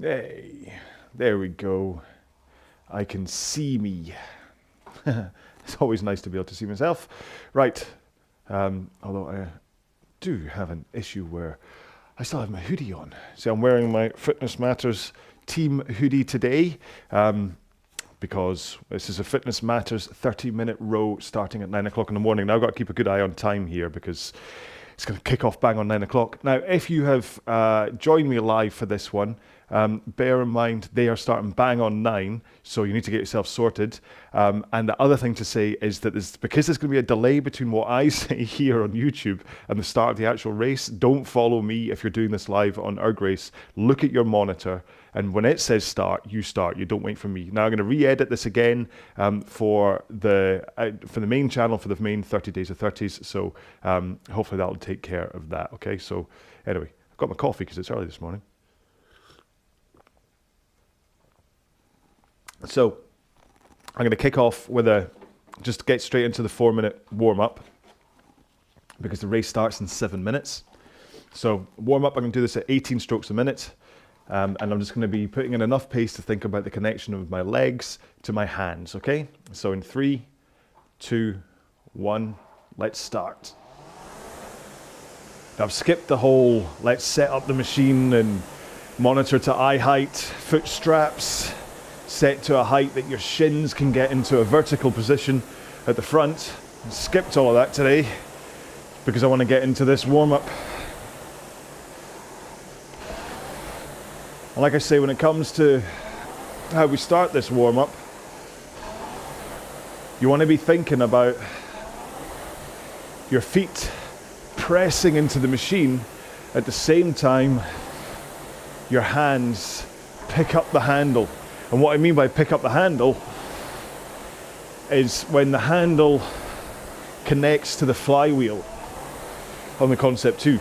Hey, there we go. I can see me. It's always nice to be able to see myself. Right, although I do have an issue where I still have my hoodie on. So I'm wearing my Fitness Matters team hoodie today because this is a Fitness Matters 30-minute row starting at 9 o'clock in the morning. Now I've got to keep a good eye on time here because it's going to kick off bang on 9 o'clock. Now, if you have joined me live for this one, bear in mind they are starting bang on 9, so you need to get yourself sorted. And the other thing to say is that because there's going to be a delay between what I say here on YouTube and the start of the actual race, don't follow me if you're doing this live on ErgRace. Look at your monitor, and when it says start, you start. You don't wait for me. Now I'm going to re-edit this again for the main channel, for the main 30 Days of 30s, so hopefully that'll take care of that, okay? So anyway, I've got my coffee because it's early this morning. So I'm going to kick off with just get straight into the 4-minute warm-up because the race starts in 7 minutes. So warm-up, I'm going to do this at 18 strokes a minute. And I'm just going to be putting in enough pace to think about the connection of my legs to my hands, okay? So in 3, 2, 1, let's start. Now I've skipped the whole let's set up the machine and monitor to eye height, foot straps, set to a height that your shins can get into a vertical position at the front. I skipped all of that today because I want to get into this warm-up. And like I say, when it comes to how we start this warm-up, you want to be thinking about your feet pressing into the machine at the same time your hands pick up the handle. And what I mean by pick up the handle is when the handle connects to the flywheel on the Concept 2.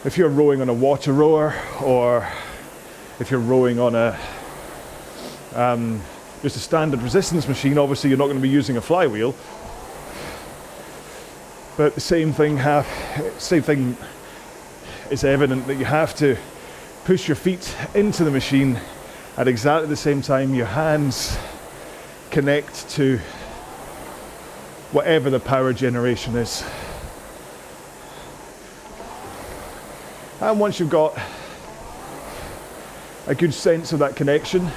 If you're rowing on a water rower, or if you're rowing on just a standard resistance machine, obviously you're not going to be using a flywheel. But the same thing is evident, that you have to push your feet into the machine at exactly the same time your hands connect to whatever the power generation is. And once you've got a good sense of that connection,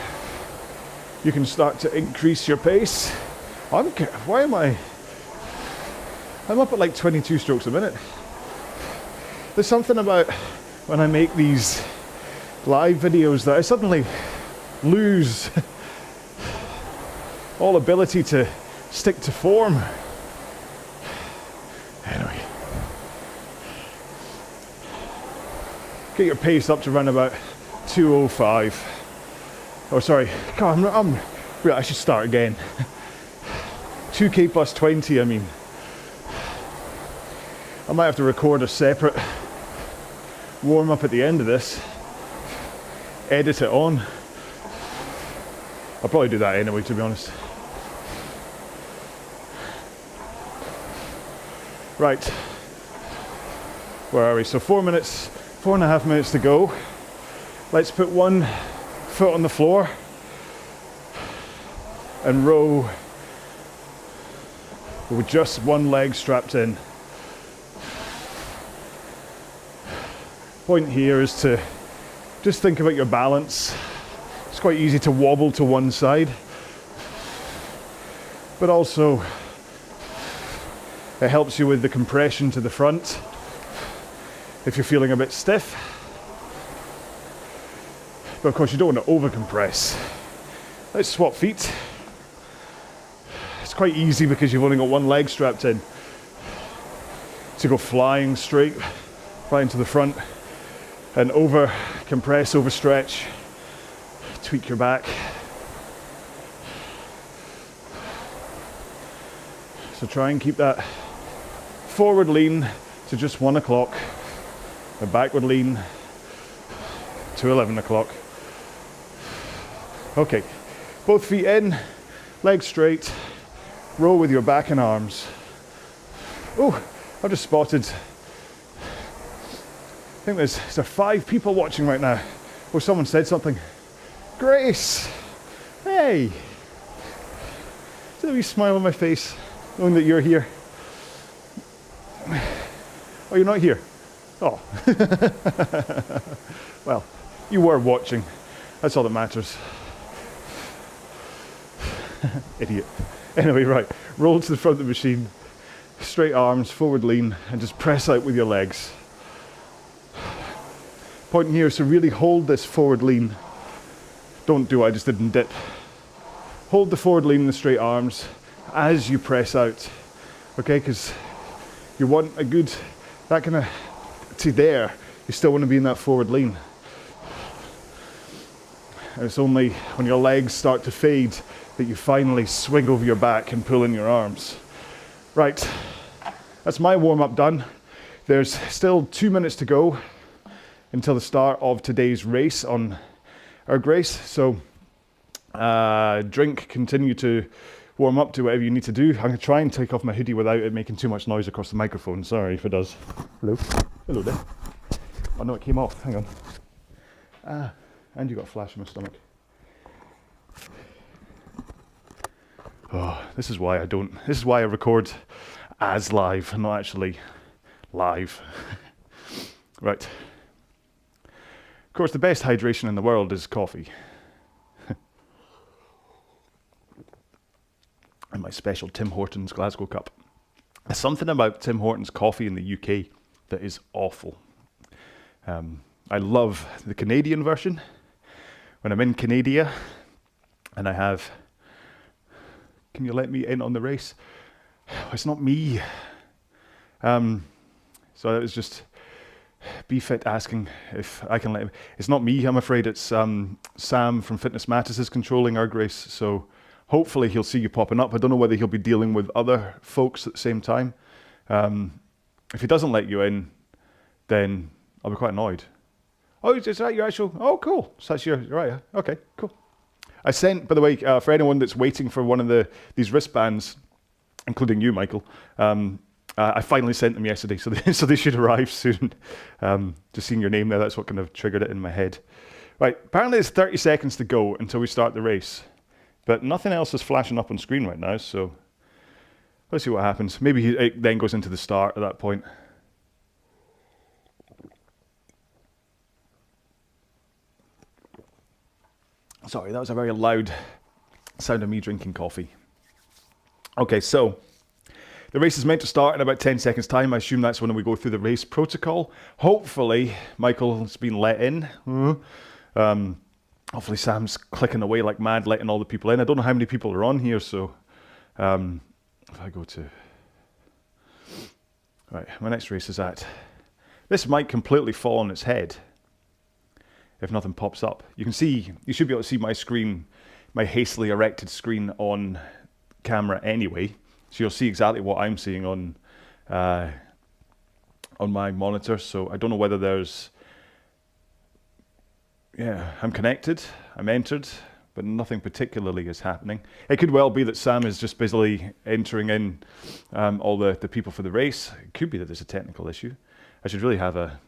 you can start to increase your pace. I'm up at like 22 strokes a minute. There's something about when I make these live videos that I suddenly lose all ability to stick to form. Anyway, get your pace up to around about 2:05. Oh, sorry. God, I should start again. 2K plus 20, I mean. I might have to record a separate warm-up at the end of this. Edit it on. I'll probably do that anyway, to be honest. Right. Where are we? So 4.5 minutes to go. Let's put one foot on the floor and row with just one leg strapped in. Point here is to just think about your balance. It's quite easy to wobble to one side, but also it helps you with the compression to the front if you're feeling a bit stiff. But of course you don't want to over compress. Let's swap feet. It's quite easy because you've only got one leg strapped in to go flying straight right into the front and over compress, over stretch, tweak your back. So try and keep that forward lean to just 1 o'clock, a backward lean to 11 o'clock. Okay, both feet in, legs straight, row with your back and arms. Oh, I've just spotted think there's 5 people watching right now. Oh, someone said something. Grace! Hey! See a wee smile on my face, knowing that you're here. Oh, you're not here? Oh. Well, you were watching. That's all that matters. Idiot. Anyway, right. Roll to the front of the machine. Straight arms, forward lean, and just press out with your legs. Point here is to really hold this forward lean. Don't do what I just did and dip. Hold the forward lean in the straight arms as you press out. Okay, because you want a good, that kind of, see there, you still want to be in that forward lean. And it's only when your legs start to fade that you finally swing over your back and pull in your arms. Right, that's my warm-up done. There's still 2 minutes to go until the start of today's race on ErgRace. So drink, continue to warm up, do whatever you need to do. I'm going to try and take off my hoodie without it making too much noise across the microphone. Sorry if it does. Hello. Hello there. Oh no, it came off. Hang on. And you got a flash in my stomach. Oh, this is why I record as live, not actually live. Right. Of course, the best hydration in the world is coffee. And my special Tim Hortons Glasgow cup. There's something about Tim Hortons coffee in the UK that is awful. I love the Canadian version. When I'm in Canada and I have, can you let me in on the race? It's not me. So it was just BeFit asking if I can let him. It's not me, I'm afraid. It's Sam from Fitness Matters is controlling ErgRace. So hopefully he'll see you popping up. I don't know whether he'll be dealing with other folks at the same time. If he doesn't let you in, then I'll be quite annoyed. Oh, is that your actual? Oh, cool. So that's your, right. Okay, cool. I sent, by the way, for anyone that's waiting for one of these wristbands, including you, Michael, I finally sent them yesterday, so they should arrive soon. Just seeing your name there, that's what kind of triggered it in my head. Right, apparently it's 30 seconds to go until we start the race, but nothing else is flashing up on screen right now, so let's see what happens. Maybe it then goes into the start at that point. Sorry, that was a very loud sound of me drinking coffee. Okay, so the race is meant to start in about 10 seconds time. I assume that's when we go through the race protocol. Hopefully, Michael's been let in. Hopefully Sam's clicking away like mad, letting all the people in. I don't know how many people are on here, so if I go to... Right, my next race is at... This might completely fall on its head if nothing pops up. You can see, you should be able to see my screen, my hastily erected screen on camera anyway. So you'll see exactly what I'm seeing on my monitor. So I don't know whether there's, yeah, I'm connected, I'm entered, but nothing particularly is happening. It could well be that Sam is just busily entering in all the people for the race. It could be that there's a technical issue. I should really have a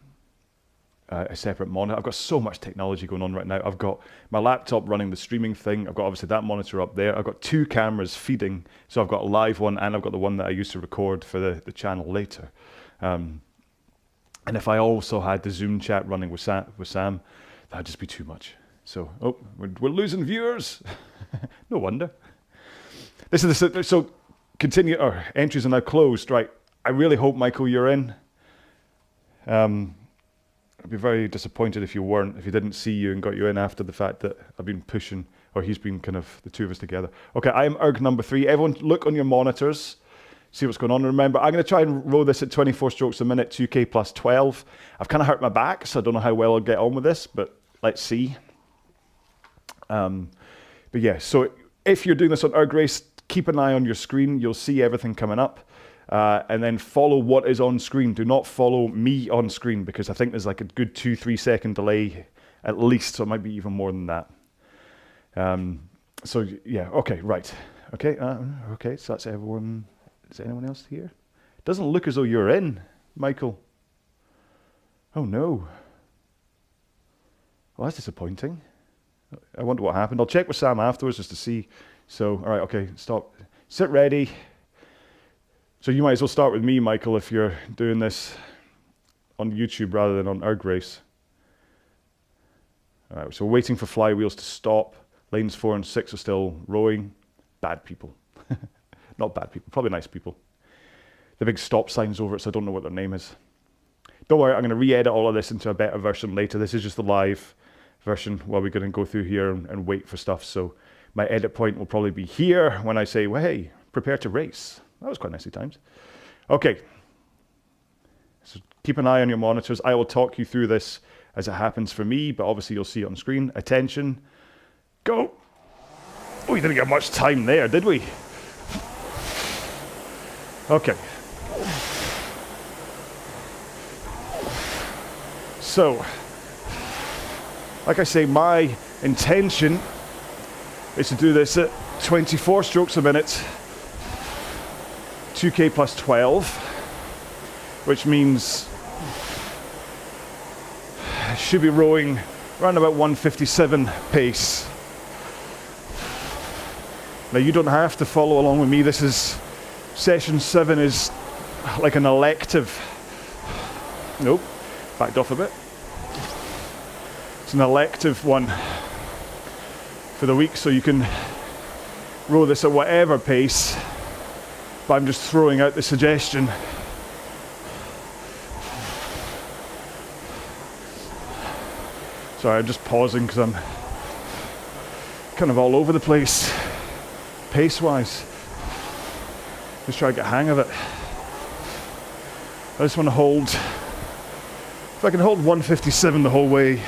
separate monitor. I've got so much technology going on right now. I've got my laptop running the streaming thing. I've got obviously that monitor up there. I've got 2 cameras feeding. So I've got a live one and I've got the one that I used to record for the channel later. And if I also had the Zoom chat running with Sam, that'd just be too much. So, oh, we're losing viewers. No wonder. This is so continue. Our entries are now closed. Right. I really hope, Michael, you're in. I'd be very disappointed if you weren't, if he didn't see you and got you in after the fact that I've been pushing, or he's been kind of the two of us together. Okay, I am Erg number 3. Everyone look on your monitors, see what's going on. Remember, I'm going to try and row this at 24 strokes a minute, 2K plus 12. I've kind of hurt my back, so I don't know how well I'll get on with this, but let's see. But yeah, so if you're doing this on ErgRace, keep an eye on your screen. You'll see everything coming up. And then follow what is on screen. Do not follow me on screen because I think there's like a good 2-3 second delay at least, so it might be even more than that. So yeah, okay, right. Okay, okay, so that's everyone. Is anyone else here? Doesn't look as though you're in, Michael. Oh no. Well, that's disappointing. I wonder what happened. I'll check with Sam afterwards just to see. So, all right, okay, stop. Sit ready. So you might as well start with me, Michael, if you're doing this on YouTube rather than on ErgRace. All right, so we're waiting for flywheels to stop. Lanes 4 and 6 are still rowing. Bad people. Not bad people, probably nice people. The big stop signs over it, so I don't know what their name is. Don't worry, I'm going to re-edit all of this into a better version later. This is just the live version while we're going to go through here and wait for stuff. So my edit point will probably be here when I say, well, hey, prepare to race. That was quite nicely timed. Okay. So keep an eye on your monitors. I will talk you through this as it happens for me, but obviously you'll see it on screen. Attention. Go. Oh, we didn't get much time there, did we? Okay. So, like I say, my intention is to do this at 24 strokes a minute, 2K plus 12, which means I should be rowing around about 157 pace. Now you don't have to follow along with me. This is, session 7 is like an elective. Nope, backed off a bit. It's an elective one for the week, so you can row this at whatever pace, but I'm just throwing out the suggestion. Sorry, I'm just pausing because I'm kind of all over the place, pace-wise. Just try to get a hang of it. I just want to hold, if I can hold 157 the whole way,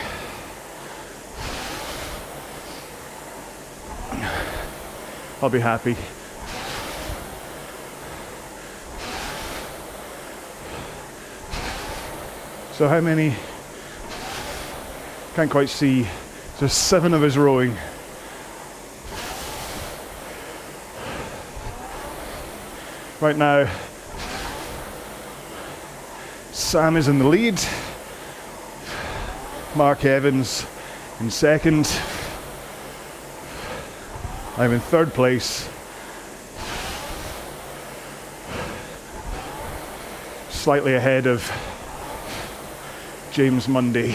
I'll be happy. So how many? Can't quite see. There's 7 of us rowing. Right now, Sam is in the lead. Mark Evans in second. I'm in third place. Slightly ahead of James Munday.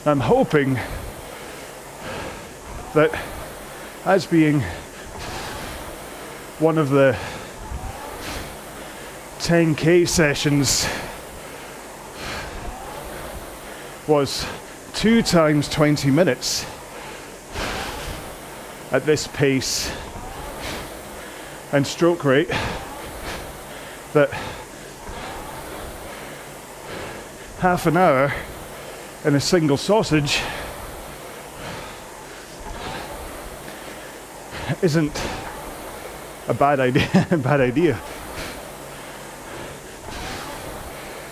I'm hoping that as being one of the 10K sessions was 2 times 20 minutes at this pace and stroke rate, that half an hour in a single sausage isn't a bad idea.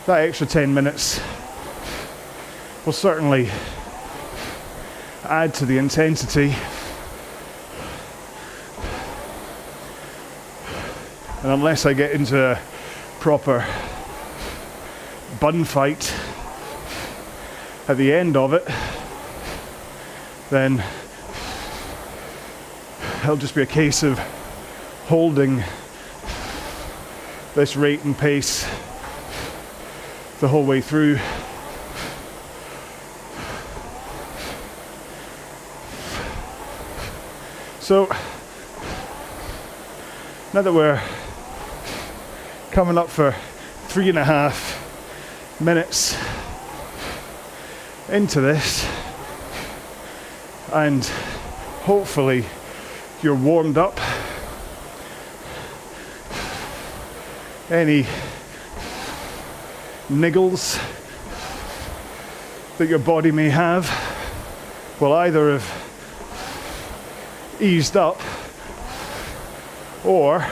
That extra 10 minutes will certainly add to the intensity. And unless I get into a proper bun fight at the end of it, then it'll just be a case of holding this rate and pace the whole way through. So now that we're coming up for 3.5 minutes into this, and hopefully you're warmed up, any niggles that your body may have will either have eased up or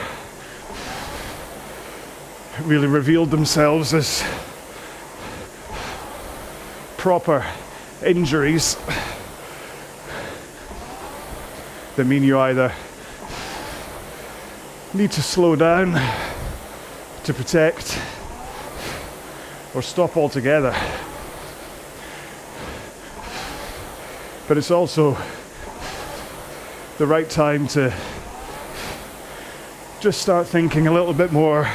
really revealed themselves as proper injuries that mean you either need to slow down to protect or stop altogether. But it's also the right time to just start thinking a little bit more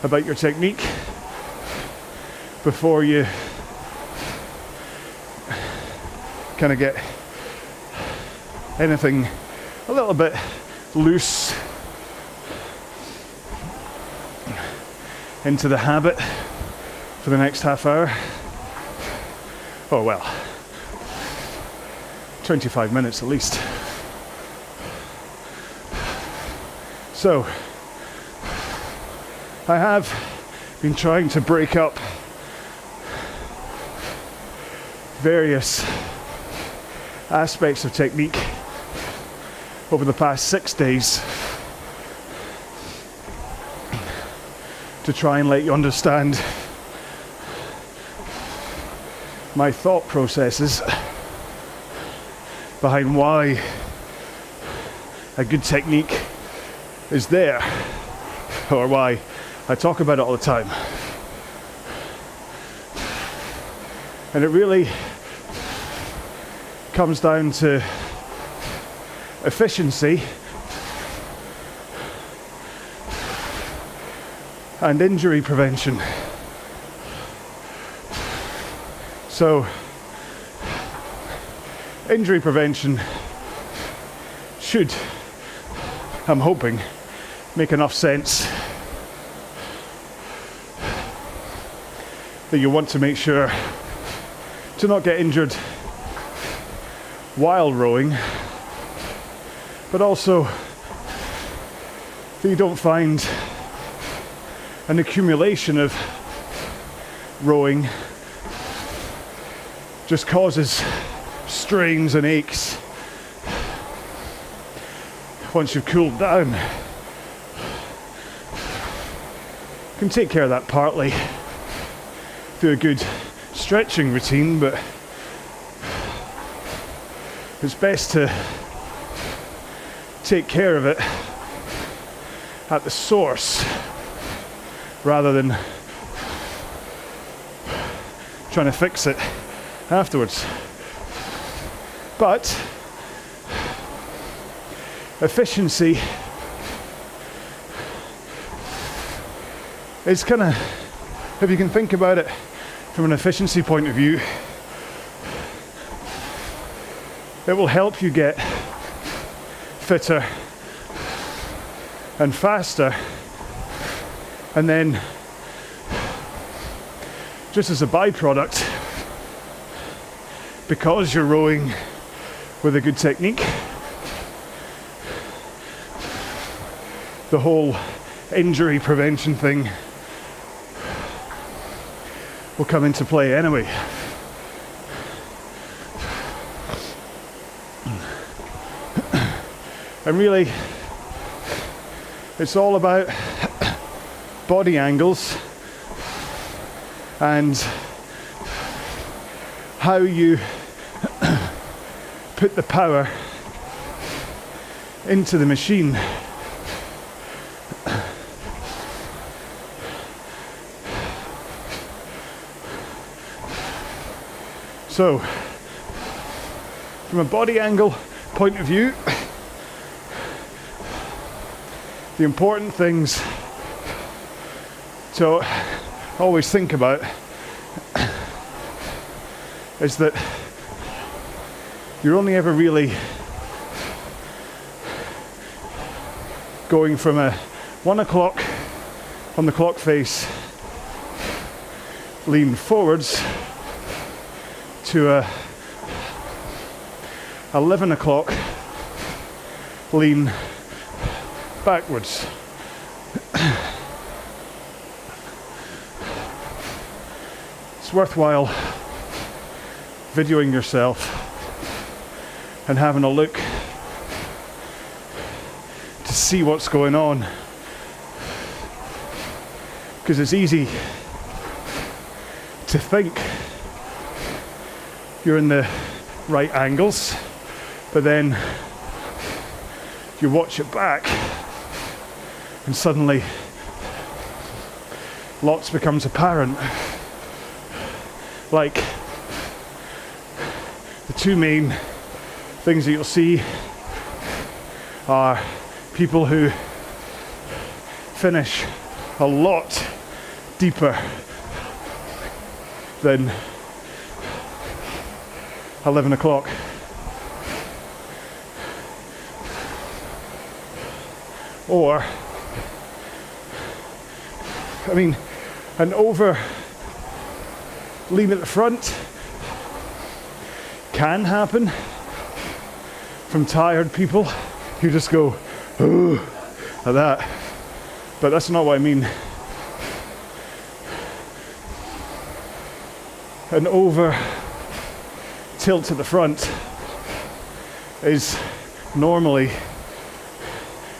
about your technique before you kind of get anything a little bit loose into the habit for the next half hour. Oh well, 25 minutes at least. So, I have been trying to break up various aspects of technique over the past 6 days to try and let you understand my thought processes behind why a good technique is there, or why I talk about it all the time. And it really comes down to efficiency and injury prevention. So, injury prevention should, I'm hoping, make enough sense that you want to make sure to not get injured while rowing, but also that you don't find an accumulation of rowing just causes strains and aches once you've cooled down. You can take care of that partly through a good stretching routine, but it's best to take care of it at the source rather than trying to fix it afterwards. But efficiency is kind of, if you can think about it from an efficiency point of view, it will help you get fitter and faster, and then just as a byproduct, because you're rowing with a good technique, the whole injury prevention thing will come into play anyway. And really, it's all about body angles and how you put the power into the machine. So, from a body angle point of view, the important things to always think about is that you're only ever really going from a 1 o'clock on the clock face lean forwards to a 11 o'clock lean backwards. It's worthwhile videoing yourself and having a look to see what's going on, because it's easy to think you're in the right angles, but then you watch it back and suddenly lots becomes apparent. Like the two main things that you'll see are people who finish a lot deeper than 11 o'clock. Or, I mean, an over lean at the front can happen from tired people who just go, oh, like that. But that's not what I mean. An over tilt at the front is normally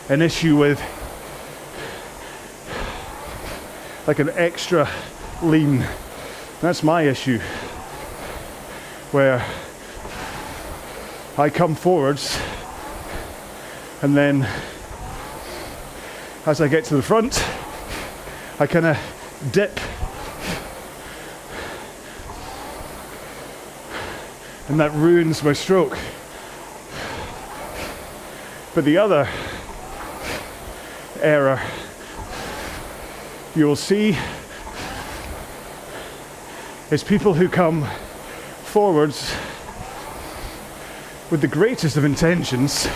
an issue with like an extra lean. That's my issue, where I come forwards and then as I get to the front I kind of dip, and that ruins my stroke. But the other error you'll see is people who come forwards with the greatest of intentions,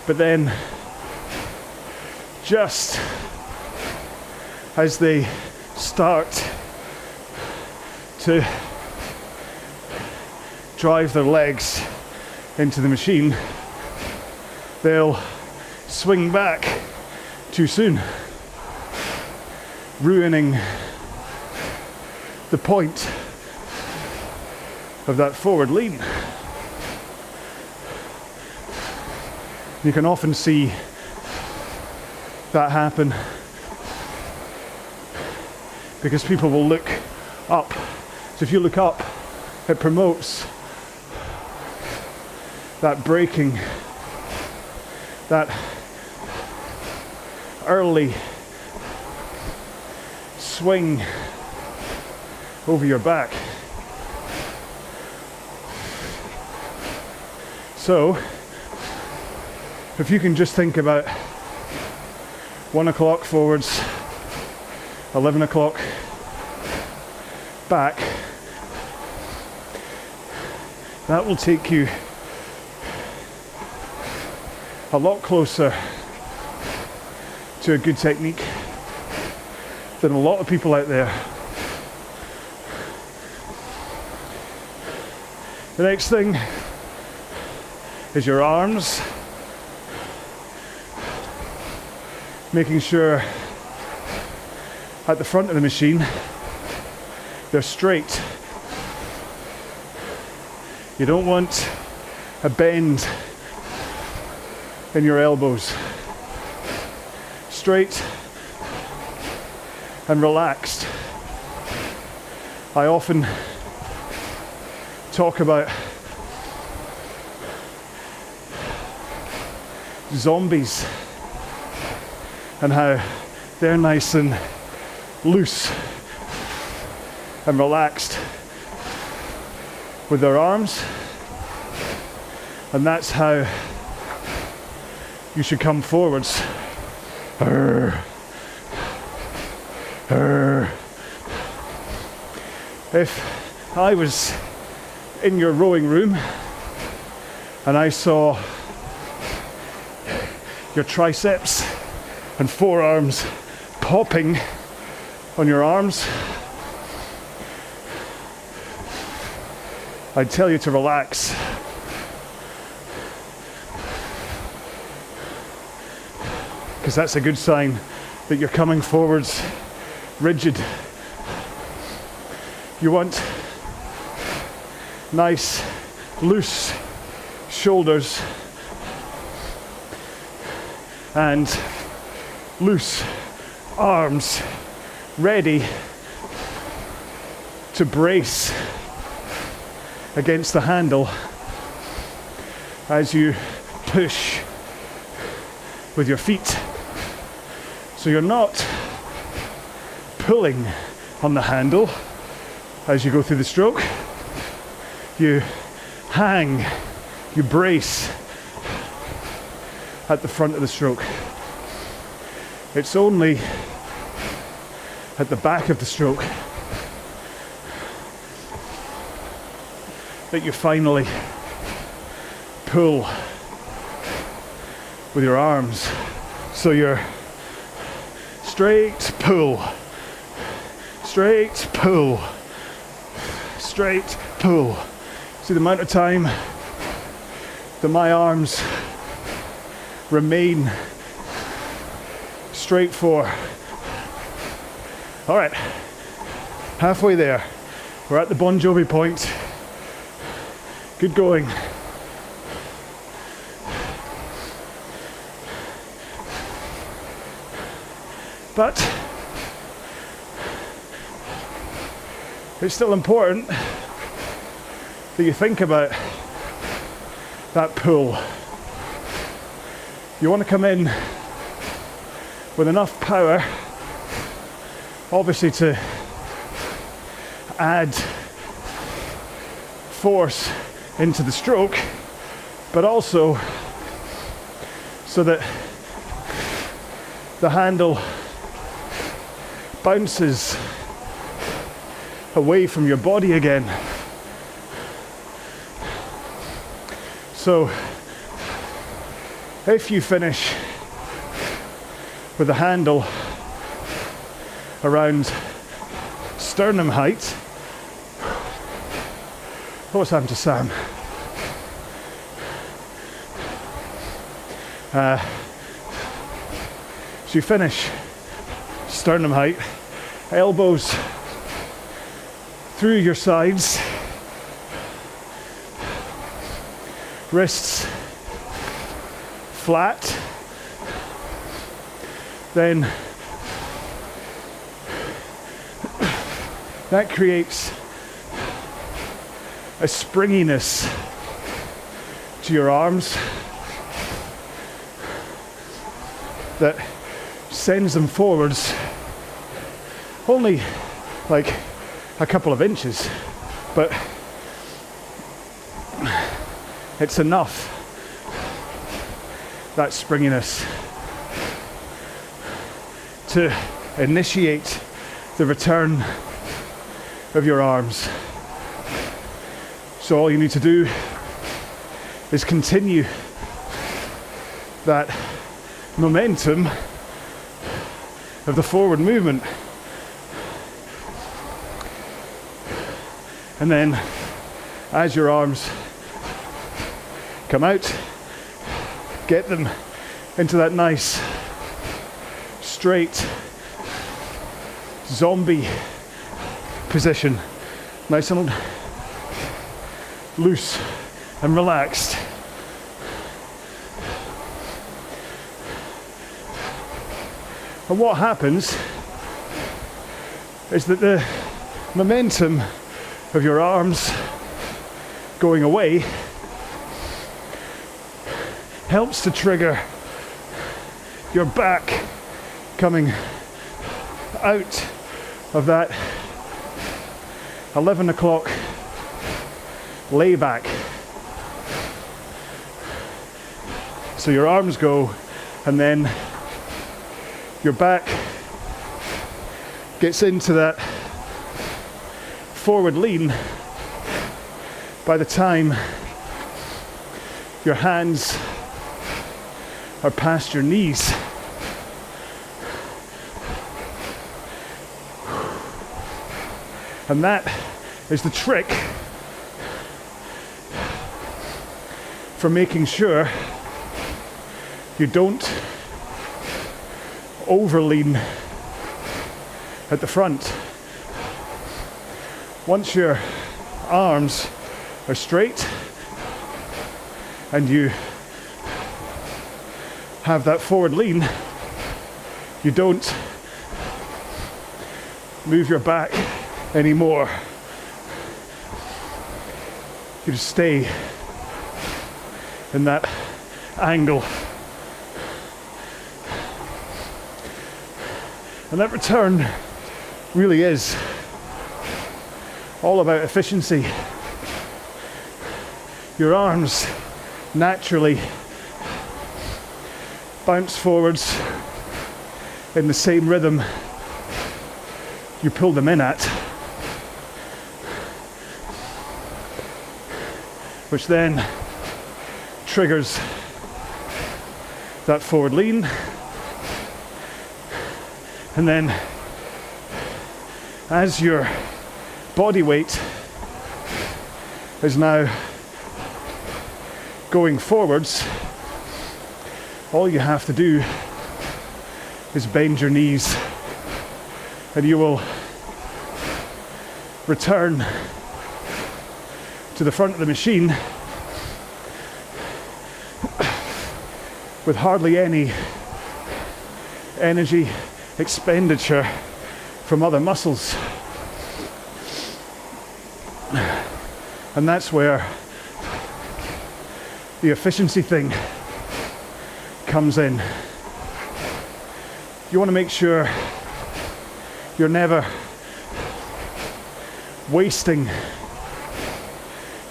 but then just as they start to drive their legs into the machine, they'll swing back too soon, ruining the point of that forward lean. You can often see that happen because people will look up. So if you look up, it promotes that braking, that early swing over your back. So if you can just think about 1 o'clock forwards, 11 o'clock back, that will take you a lot closer to a good technique than a lot of people out there. The next thing is your arms. Making sure at the front of the machine they're straight. You don't want a bend in your elbows. Straight and relaxed. I often talk about zombies and how they're nice and loose and relaxed with their arms, and that's how you should come forwards. Arr. Arr. If I was in your rowing room and I saw your triceps and forearms popping on your arms, I'd tell you to relax. Because that's a good sign that you're coming forwards rigid. You want nice, loose shoulders and loose arms, ready to brace against the handle as you push with your feet. So you're not pulling on the handle as you go through the stroke. You hang, you brace at the front of the stroke. It's only at the back of the stroke that you finally pull with your arms. So you're straight pull, straight pull, straight pull. See the amount of time that my arms remain straight for. All right, halfway there. We're at the Bon Jovi point. Good going. But it's still important that you think about that pull. You want to come in with enough power, obviously, to add force into the stroke, but also so that the handle bounces away from your body again. So if you finish with the handle around sternum height, what's happened to Sam? So you finish sternum height, elbows through your sides, wrists flat, then that creates a springiness to your arms that sends them forwards only like a couple of inches, but it's enough, that springiness, to initiate the return of your arms. So all you need to do is continue that momentum of the forward movement. And then as your arms come out, get them into that nice straight zombie position, nice and loose and relaxed. And what happens is that the momentum of your arms going away helps to trigger your back coming out of that 11 o'clock layback. So your arms go, and then your back gets into that forward lean by the time your hands are past your knees. And that is the trick for making sure you don't overlean at the front. Once your arms are straight and you have that forward lean, you don't move your back anymore. You just stay in that angle And that return really is all about efficiency. Your arms naturally bounce forwards in the same rhythm you pull them in at, which then triggers that forward lean, and then as your body weight is now going forwards, all you have to do is bend your knees and you will return to the front of the machine with hardly any energy expenditure from other muscles. And that's where the efficiency thing comes in. You want to make sure you're never wasting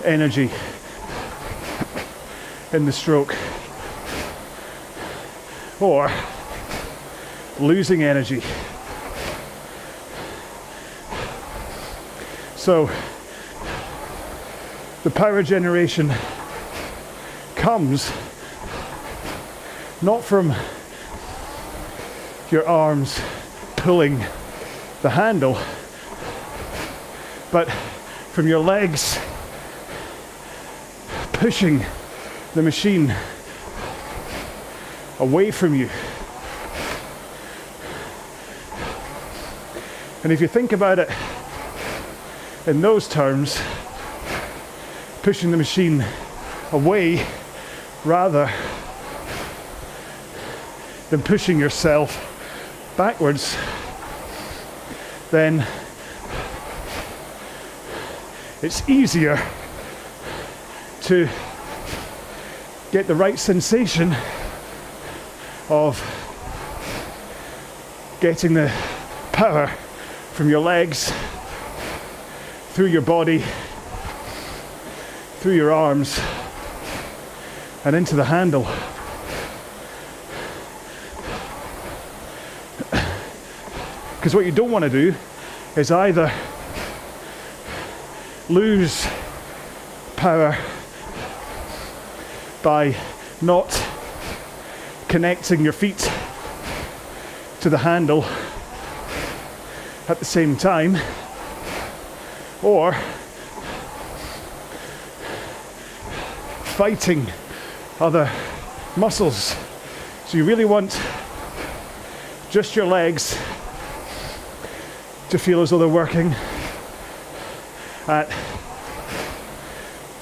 energy in the stroke or losing energy. So the power generation comes not from your arms pulling the handle, but from your legs pushing the machine away from you. And if you think about it in those terms, pushing the machine away rather than pushing yourself backwards, then it's easier to get the right sensation of getting the power from your legs through your body, through your arms, and into the handle. Because what you don't want to do is either lose power by not connecting your feet to the handle at the same time, or fighting other muscles. So you really want just your legs to feel as though they're working at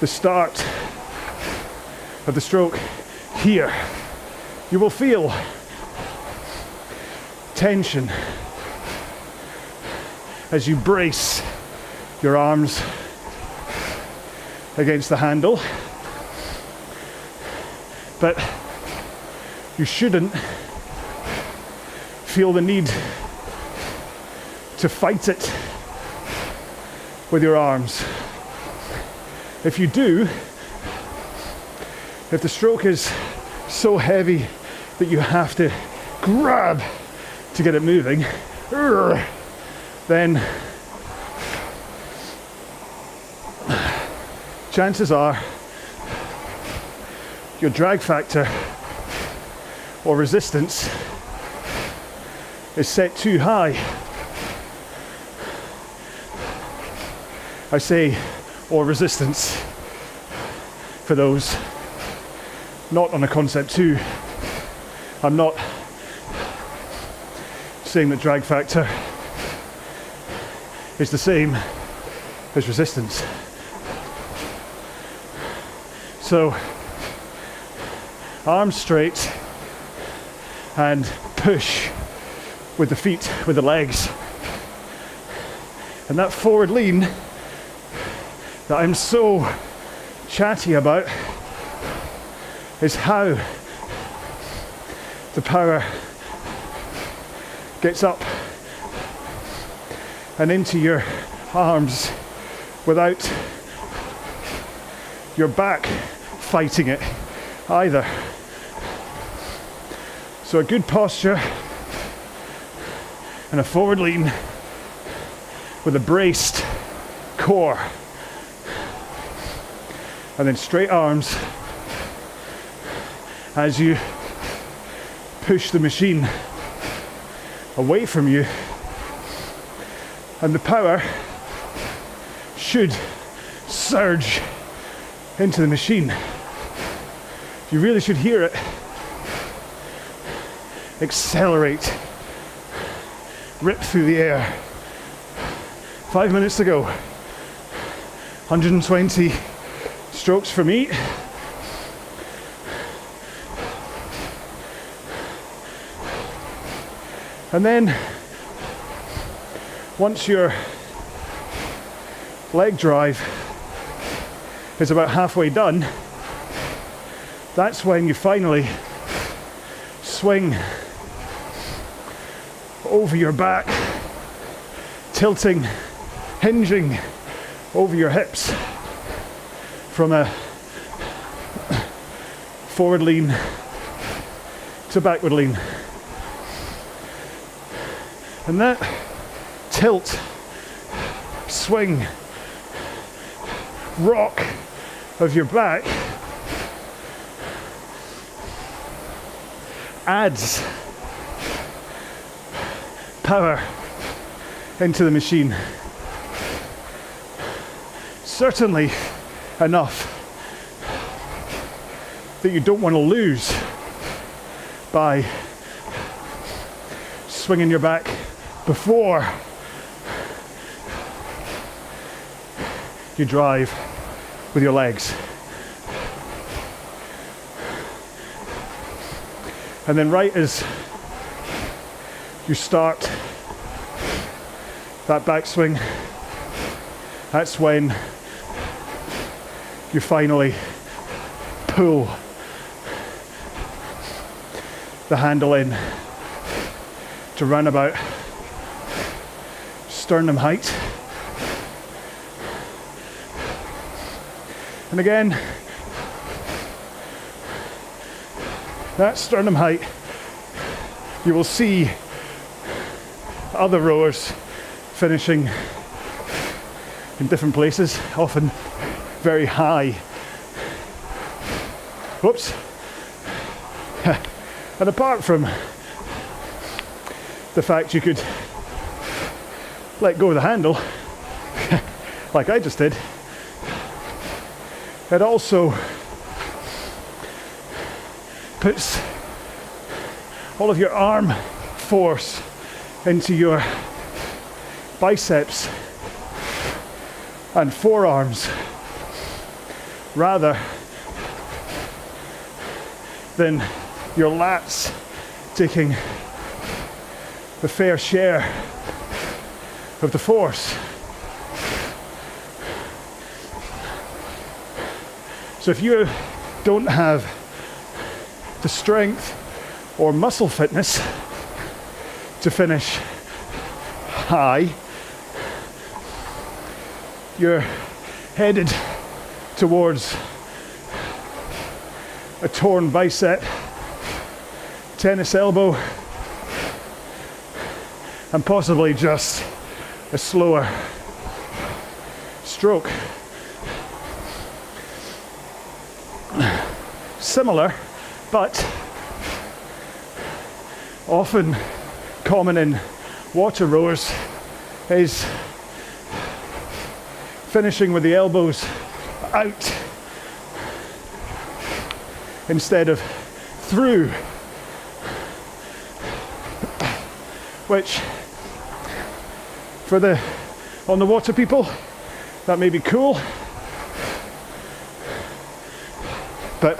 the start of the stroke here. You will feel tension as you brace your arms against the handle, but you shouldn't feel the need to fight it with your arms. If you do, if the stroke is so heavy that you have to grab to get it moving, then chances are your drag factor or resistance is set too high. I say or resistance for those not on a concept 2. I'm not saying that drag factor is the same as resistance. So arms straight and push with the feet, with the legs. And that forward lean that I'm so chatty about is how the power gets up and into your arms without your back fighting it either. So a good posture and a forward lean with a braced core. And then straight arms as you push the machine away from you. And the power should surge into the machine. You really should hear it accelerate, rip through the air. 5 minutes to go. 120 strokes for me. And then once your leg drive is about halfway done, that's when you finally swing over your back, tilting, hinging over your hips from a forward lean to backward lean. And that tilt, swing, rock of your back adds power into the machine. Certainly enough that you don't want to lose by swinging your back before you drive with your legs. And then right as you start that backswing, that's when you finally pull the handle in to run about sternum height. And again, that sternum height, you will see other rowers finishing in different places, often very high. Whoops. And apart from the fact you could let go of the handle, like I just did, it also puts all of your arm force into your biceps and forearms rather than your lats taking the fair share of the force. So if you don't have the strength or muscle fitness to finish high, you're headed towards a torn bicep, tennis elbow, and possibly just a slower stroke. Similar, but often common in water rowers, is finishing with the elbows out instead of through, which for the on the water people that may be cool, but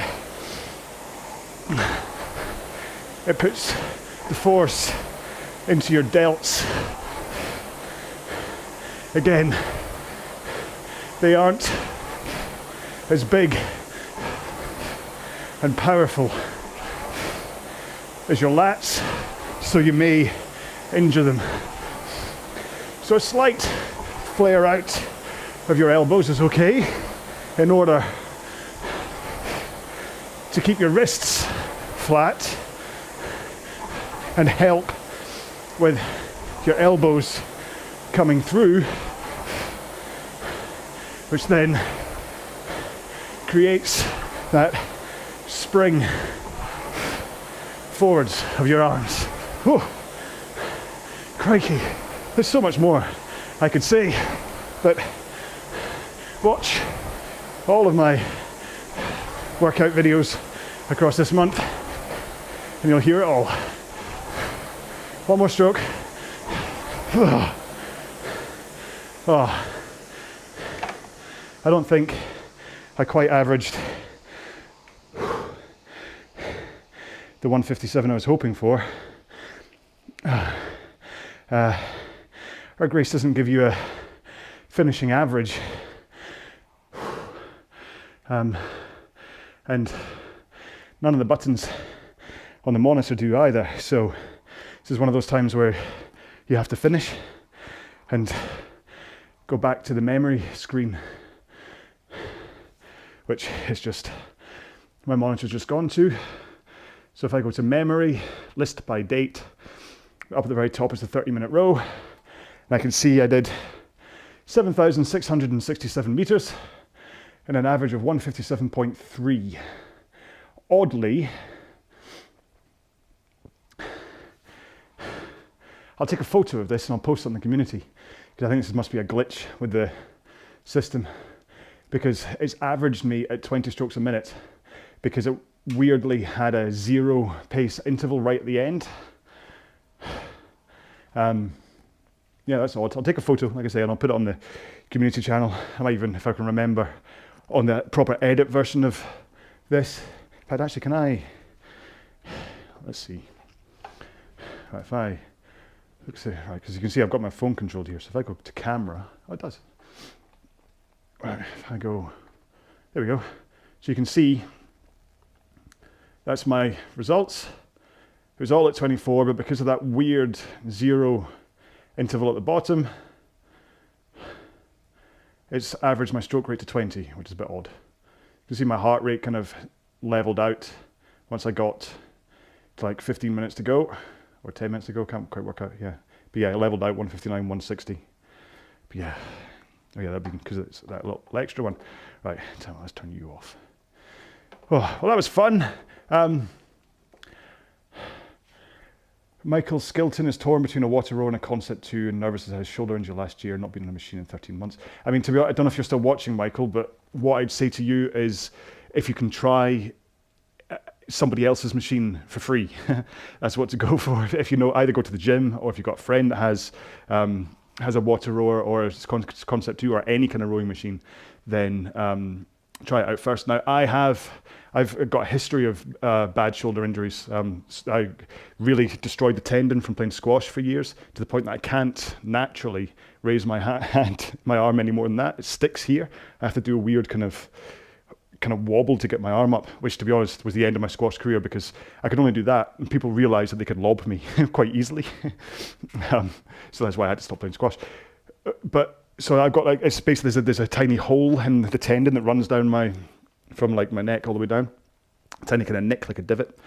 it puts the force into your delts. Again, they aren't as big and powerful as your lats, so you may injure them. So a slight flare out of your elbows is okay in order to keep your wrists flat and help with your elbows coming through, which then creates that spring forwards of your arms. Whew. Crikey, there's so much more I could say, but watch all of my workout videos across this month and you'll hear it all. One more stroke. Oh. I don't think I quite averaged the 157 I was hoping for. ErgRace doesn't give you a finishing average. And none of the buttons on the monitor do either. So this is one of those times where you have to finish and go back to the memory screen, which is just, my monitor's just gone to. So if I go to memory, list by date, up at the very top is the 30-minute row, and I can see I did 7,667 meters and an average of 157.3. Oddly, I'll take a photo of this and I'll post it on the community, because I think this must be a glitch with the system, because it's averaged me at 20 strokes a minute because it weirdly had a 0 pace interval right at the end. Yeah, that's odd. I'll take a photo, like I say, and I'll put it on the community channel. I might even, if I can remember, on the proper edit version of this. In fact, actually, can I, let's see. Right, if I, let's see, right, because you can see I've got my phone controlled here. So if I go to camera, oh, it does. Right, if I go, there we go. So you can see that's my results. It was all at 24, but because of that weird 0 interval at the bottom, it's averaged my stroke rate to 20, which is a bit odd. You can see my heart rate kind of leveled out once I got to like 15 minutes to go, or 10 minutes to go, can't quite work out, yeah. But yeah, it leveled out 159, 160. But yeah, oh yeah, that'd be because it's that little extra one. Right, let's turn you off. Oh, well, that was fun. Michael Skilton is torn between a water row and a Concept 2 and nervous as his shoulder injury last year, not been in a machine in 13 months. I mean, to be honest, I don't know if you're still watching, Michael, but what I'd say to you is if you can try somebody else's machine for free, that's what to go for. If you know, either go to the gym, or if you've got a friend that has a water rower or a Concept 2 or any kind of rowing machine, then try it out first. Now, I've got a history of bad shoulder injuries. I really destroyed the tendon from playing squash for years, to the point that I can't naturally raise my hand, my arm any more than that. It sticks here. I have to do a weird kind of wobble to get my arm up, which, to be honest, was the end of my squash career, because I could only do that, and people realised that they could lob me quite easily. So that's why I had to stop playing squash. So I've got like, it's basically there's a tiny hole in the tendon that runs down from like my neck all the way down. A tiny kind of nick, like a divot.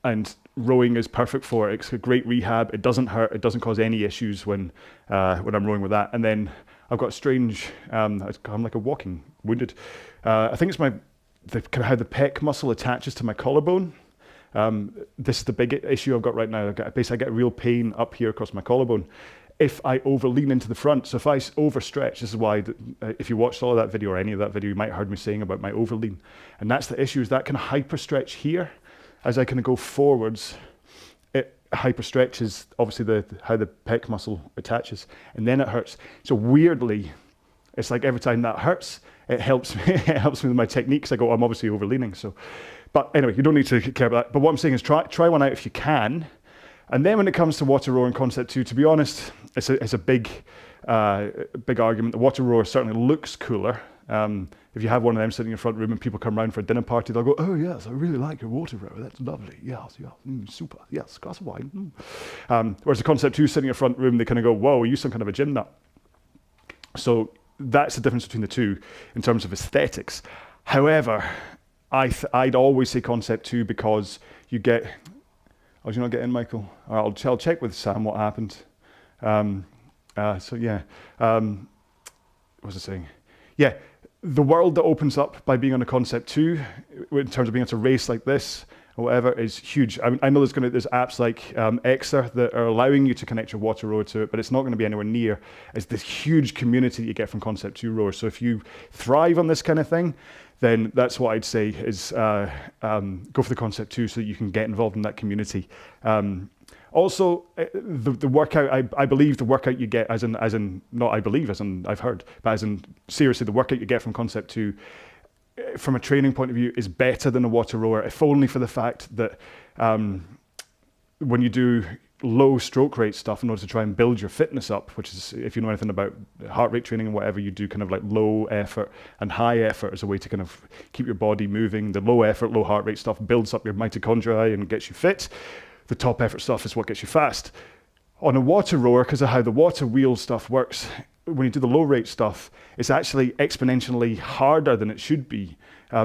And rowing is perfect for it. It's a great rehab. It doesn't hurt. It doesn't cause any issues when I'm rowing with that. And then I've got a strange, I'm like a walking wounded. I think it's how the pec muscle attaches to my collarbone. This is the big issue I've got right now. I get real pain up here across my collarbone if I overlean into the front. So if I overstretch, this is why, if you watched all of that video or any of that video, you might have heard me saying about my overlean. And that's the issue, is that kind of hyperstretch here. As I kind of go forwards, it hyperstretches, obviously, how the pec muscle attaches, and then it hurts. So weirdly, it's like every time that hurts, it helps me. It helps me with my techniques. I'm obviously overleaning. So, but anyway, you don't need to care about that. But what I'm saying is try one out if you can. And then when it comes to water rower and Concept 2, to be honest, it's a big argument. The water rower certainly looks cooler. If you have one of them sitting in your front room and people come round for a dinner party, they'll go, "Oh yes, I really like your water rower. That's lovely. Yes, super. Yes, glass of wine." Whereas the Concept 2 sitting in your front room, they kind of go, "Whoa, are you some kind of a gym nut?" So that's the difference between the two in terms of aesthetics. However, I'd always say Concept 2 because you get... Oh, did you not get in, Michael? All right, I'll check with Sam what happened. So yeah, what was I saying? Yeah, the world that opens up by being on a Concept 2, in terms of being able to race like this, or whatever, is huge. I know there's apps like Exa that are allowing you to connect your water rower to it, but it's not going to be anywhere near as this huge community that you get from Concept 2 rowers. So if you thrive on this kind of thing, then that's what I'd say is go for the Concept 2 so that you can get involved in that community. Also, the workout, I believe the workout you get, as in, not I believe, as in I've heard, but as in seriously, the workout you get from Concept 2, from a training point of view, is better than a water rower, if only for the fact that when you do low stroke rate stuff in order to try and build your fitness up, which is, if you know anything about heart rate training and whatever, you do kind of like low effort and high effort as a way to kind of keep your body moving. The low effort, low heart rate stuff builds up your mitochondria and gets you fit. The top effort stuff is what gets you fast. On a water rower, because of how the water wheel stuff works, when you do the low rate stuff, it's actually exponentially harder than it should be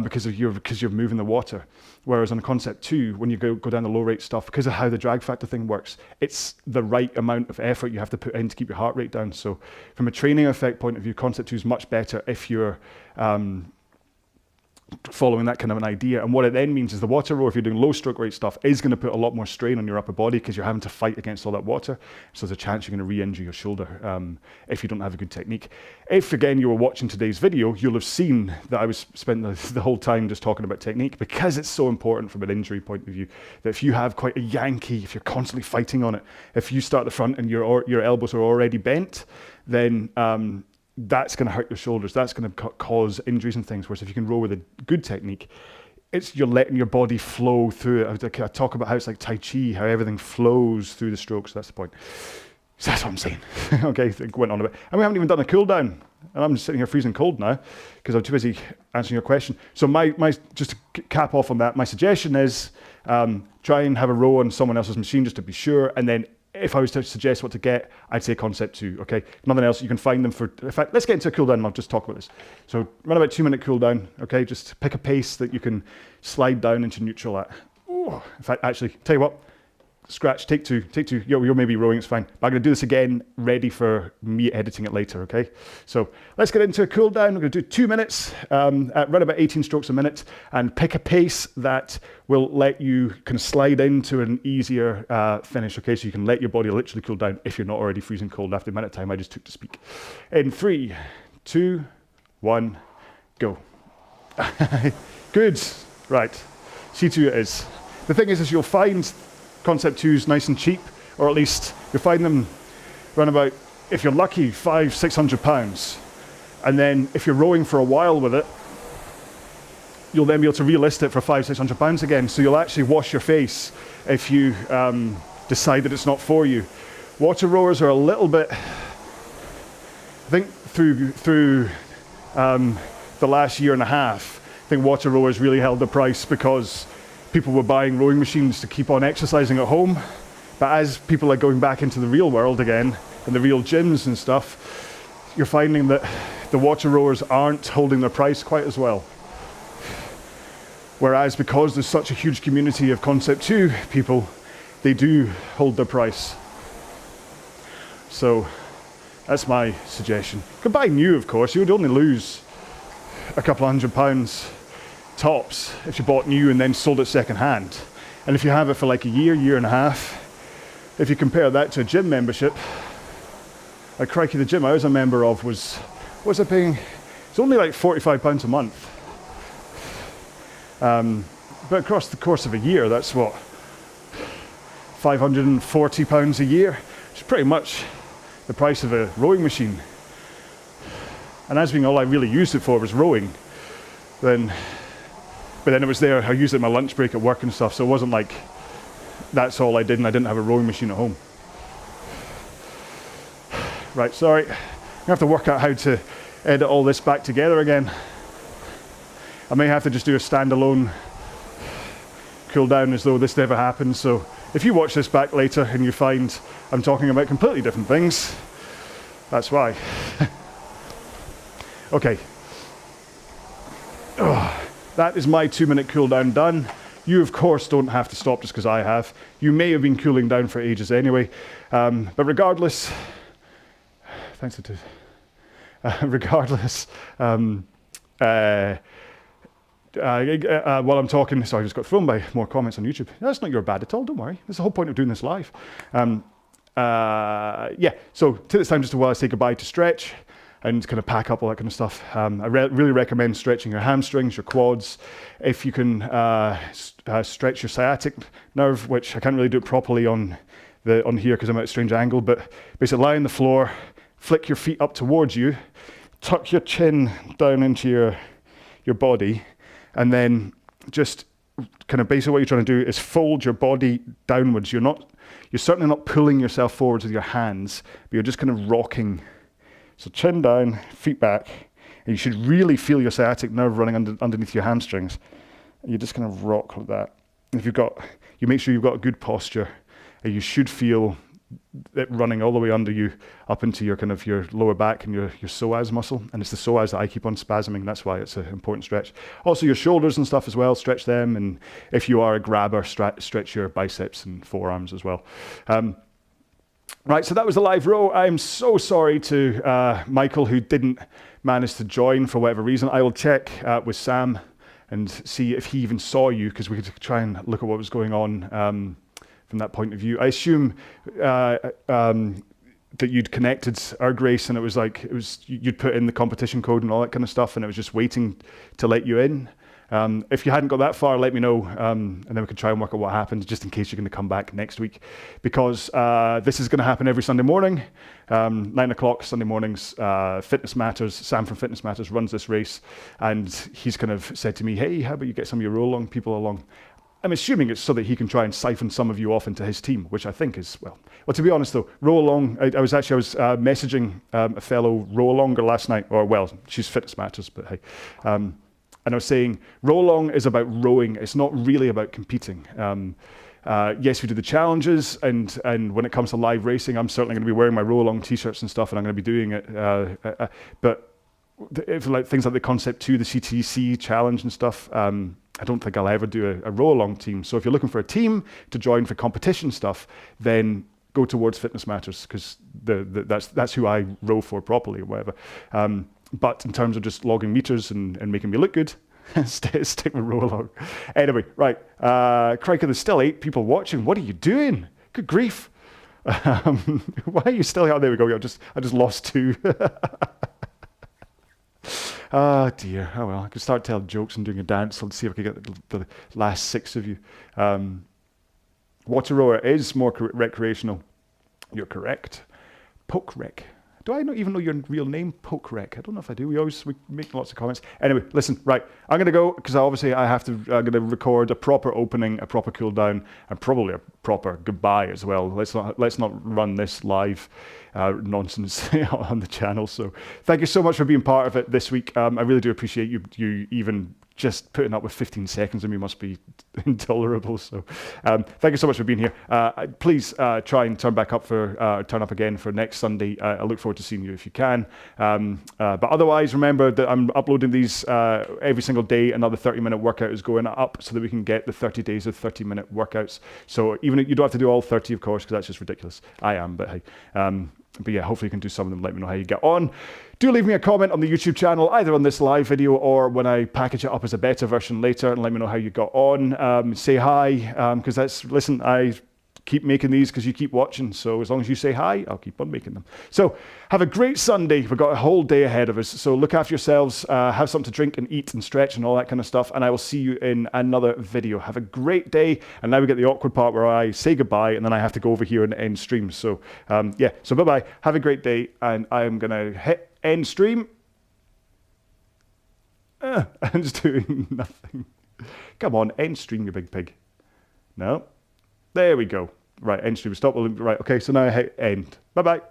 because you're moving the water. Whereas on a Concept 2, when you go down the low rate stuff, because of how the drag factor thing works, it's the right amount of effort you have to put in to keep your heart rate down. So from a training effect point of view, Concept 2 is much better if you're following that kind of an idea. And what it then means is the water rower, if you're doing low stroke rate stuff, is going to put a lot more strain on your upper body because you're having to fight against all that water. So there's a chance you're going to re-injure your shoulder if you don't have a good technique. If, again, you were watching today's video, you'll have seen that I was spent the whole time just talking about technique, because it's so important from an injury point of view, that if you have quite a Yankee, if you're constantly fighting on it, if you start the front and your elbows are already bent, then that's going to hurt your shoulders. That's going to cause injuries and things. Whereas if you can row with a good technique, you're letting your body flow through it. I talk about how it's like Tai Chi, how everything flows through the strokes. That's the point. So that's what I'm saying. Okay, I went on a bit. And we haven't even done a cool down. And I'm just sitting here freezing cold now because I'm too busy answering your question. So my just to cap off on that, my suggestion is try and have a row on someone else's machine just to be sure. And then if I was to suggest what to get, I'd say Concept 2, okay? Nothing else, you can find them for... In fact, let's get into a cool down and I'll just talk about this. So run about 2-minute cool down, okay? Just pick a pace that you can slide down into neutral at. Ooh. In fact, actually, tell you what, scratch, take two. You're maybe rowing, it's fine. But I'm going to do this again, ready for me editing it later, okay? So let's get into a cool down. We're going to do 2 minutes at run about 18 strokes a minute and pick a pace that will let you kind of slide into an easier finish, okay? So you can let your body literally cool down if you're not already freezing cold after the amount of time I just took to speak. In 3, 2, 1, go. Good, right. C2 it is. The thing is you'll find Concept 2's nice and cheap, or at least you'll find them run about, if you're lucky, £500-600. And then if you're rowing for a while with it, you'll then be able to relist it for £500-600 again. So you'll actually wash your face if you decide that it's not for you. Water rowers are a little bit, I think through the last year and a half, I think water rowers really held the price because people were buying rowing machines to keep on exercising at home. But as people are going back into the real world again, and the real gyms and stuff, you're finding that the water rowers aren't holding their price quite as well. Whereas because there's such a huge community of Concept 2 people, they do hold their price. So that's my suggestion. You could buy new, of course. You would only lose a couple £100 tops if you bought new and then sold it second hand. And if you have it for like a year and a half, if you compare that to a gym membership, like crikey, the gym I was a member of was I paying? It's only like £45 a month. But across the course of a year, that's what, £540 a year, which is pretty much the price of a rowing machine. And as being all I really used it for was rowing, but then it was there, I used it in my lunch break at work and stuff, so it wasn't like that's all I did and I didn't have a rowing machine at home. Right, sorry. I have to work out how to edit all this back together again. I may have to just do a standalone cool down as though this never happened. So if you watch this back later and you find I'm talking about completely different things, that's why. Okay. That is my 2-minute cooldown done. You, of course, don't have to stop just because I have. You may have been cooling down for ages anyway. But regardless, thanks to regardless, while I'm talking, sorry, I just got thrown by more comments on YouTube. That's not your bad at all, don't worry. That's the whole point of doing this live. Yeah, so take this time just while I say goodbye to stretch and kind of pack up all that kind of stuff. I really recommend stretching your hamstrings, your quads. If you can stretch your sciatic nerve, which I can't really do it properly on here because I'm at a strange angle, but basically lie on the floor, flick your feet up towards you, tuck your chin down into your body, and then just kind of basically what you're trying to do is fold your body downwards. You're certainly not pulling yourself forwards with your hands, but you're just kind of rocking. So chin down, feet back, and you should really feel your sciatic nerve running underneath your hamstrings. And you just kind of rock like that. And if you make sure you've got a good posture, and you should feel it running all the way under you, up into your kind of your lower back and your psoas muscle. And it's the psoas that I keep on spasming. That's why it's an important stretch. Also your shoulders and stuff as well, stretch them. And if you are a grabber, stretch your biceps and forearms as well. Right, so that was the live row. I'm so sorry to Michael, who didn't manage to join for whatever reason. I will check with Sam and see if he even saw you, because we could try and look at what was going on from that point of view. I assume that you'd connected ErgRace, and it was you'd put in the competition code and all that kind of stuff, and it was just waiting to let you in. If you hadn't got that far, let me know, and then we can try and work out what happened, just in case you're going to come back next week, because this is going to happen every Sunday morning, 9 o'clock Sunday mornings. Fitness Matters, Sam from Fitness Matters runs this race, and he's kind of said to me, hey, how about you get some of your RowAlong people along? I'm assuming it's so that he can try and siphon some of you off into his team, which I think is, well, to be honest though, RowAlong, I was messaging a fellow RowAlonger last night, or well, she's Fitness Matters, but hey, and I was saying, RowAlong is about rowing. It's not really about competing. Yes, we do the challenges, and when it comes to live racing, I'm certainly going to be wearing my RowAlong t-shirts and stuff, and I'm going to be doing it. But if things like the Concept 2, the CTC challenge and stuff, I don't think I'll ever do a RowAlong team. So if you're looking for a team to join for competition stuff, then go towards Fitness Matters, because that's who I row for properly or whatever. But in terms of just logging meters and making me look good, stick with RowAlong. Anyway, right. Crikey, there's still 8 people watching. What are you doing? Good grief. Why are you still here? Oh, there we go. I just lost 2. Oh dear. Oh well, I could start telling jokes and doing a dance. I'll see if I can get the last 6 of you. Water rower is more recreational. You're correct. Poke rec. Do I not even know your real name? Poke rec. I don't know if I do. We make lots of comments. Anyway, listen, right. I'm going to go, because obviously I'm going to record a proper opening, a proper cool down, and probably a proper goodbye as well. Let's not run this live nonsense on the channel. So thank you so much for being part of it this week. I really do appreciate you even just putting up with 15 seconds of me must be intolerable. So thank you so much for being here. Please try and turn up again for next Sunday. I look forward to seeing you if you can. But otherwise, remember that I'm uploading these every single day. Another 30-minute workout is going up so that we can get the 30 days of 30-minute workouts. So even if you don't have to do all 30, of course, because that's just ridiculous. I am, but hey. But yeah, hopefully you can do some of them. Let me know how you get on. Do leave me a comment on the YouTube channel, either on this live video or when I package it up as a beta version later, and let me know how you got on. Say hi, because I keep making these because you keep watching. So as long as you say hi, I'll keep on making them. So have a great Sunday. We've got a whole day ahead of us. So look after yourselves, have something to drink and eat and stretch and all that kind of stuff. And I will see you in another video. Have a great day. And now we get the awkward part where I say goodbye and then I have to go over here and end stream. So yeah, so bye-bye. Have a great day. And I'm going to hit end stream. I'm just doing nothing. Come on, end stream, you big pig. No. There we go. Right, end stream. Stop. Right, okay, so now I hit end. Bye-bye.